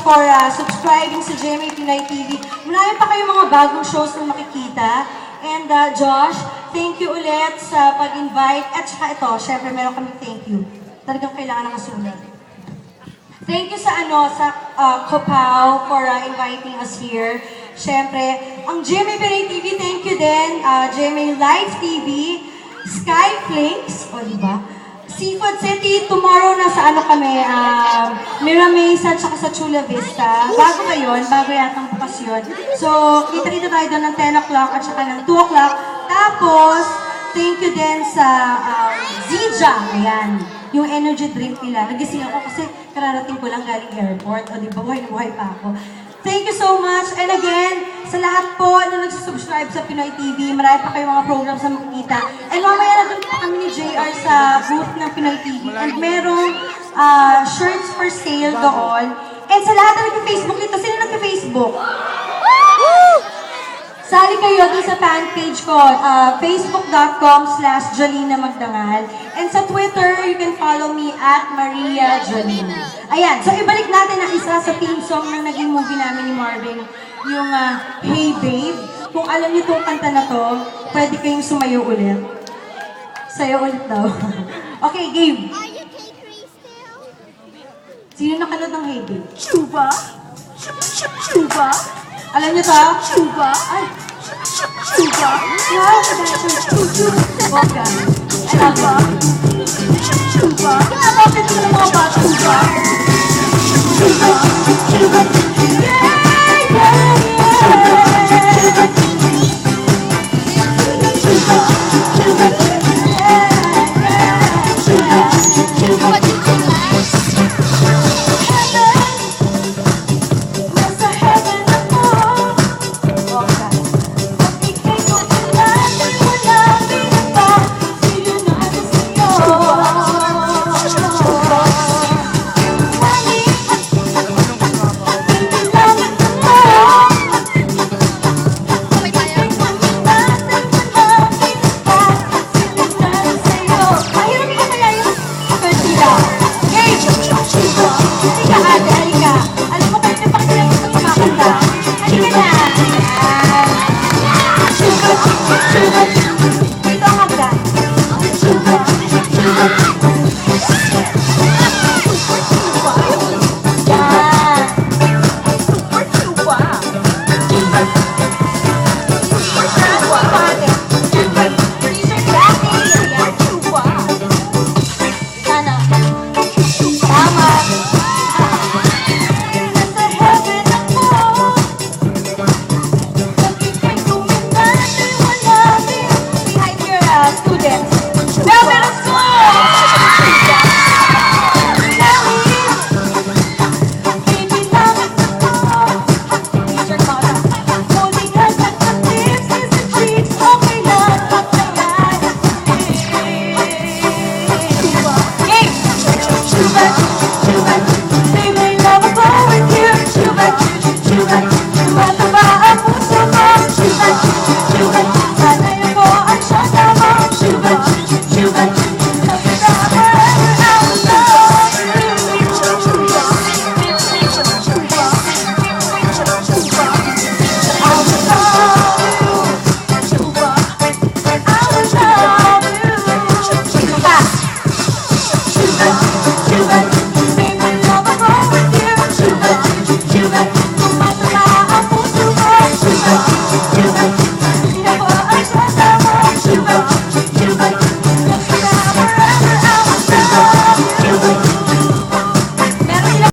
for subscribing sa GMA Pinoy TV. Marami pa kayong mga bagong shows na makikita. And Josh, thank you ulit sa pag-invite. At saka ito, syempre meron kami thank you. Talagang kailangan nakasulat. Thank you sa Kopao for inviting us here. Syempre, ang GMA Pinoy TV, thank you din. GMA Live TV, Skyflakes, o diba? Seafood City, tomorrow nasa kami, Miramaze at saka sa Chula Vista. Bago ba yun? Bago yatang bukas yun. So, kita-kita tayo doon ng 10 o'clock at saka ng 2 o'clock. Tapos, thank you din sa Zija. Ayan, yung energy drink nila. Nagising ako kasi kararating ko lang galing airport. O diba, buhay na buhay pa ako. Thank you so much. And again, sa lahat po na nagsusubscribe sa Pinoy TV, marami pa kayong mga programs na makikita. And mamaya na doon pa kami ni JR sa booth ng Pinoy TV. And merong shirts for sale doon. And sa lahat na nag-Facebook dito, sino nag-Facebook? Sali kayo dun sa fan page ko, facebook.com/Jolina Magdangal. And sa Twitter, you can follow me at Maria Jolina. Ayan, so ibalik natin ang isa sa theme song ng naging movie namin ni Marvin, yung Hey Babe. Kung alam niyo itong kanta na to, pwede kayong sumayo ulit. Sayo ulit daw. Okay, game. Sino nakanood ng Hey Babe? Chuba? Chuba? Alam niyo to? Chuba? Ay! Chuba? Wow! Wagga. Chuba? Chuba? Kinakapit ko ng mga bata. Chuba? Chuba? Chuba? Yeah! Yeah! Chuba?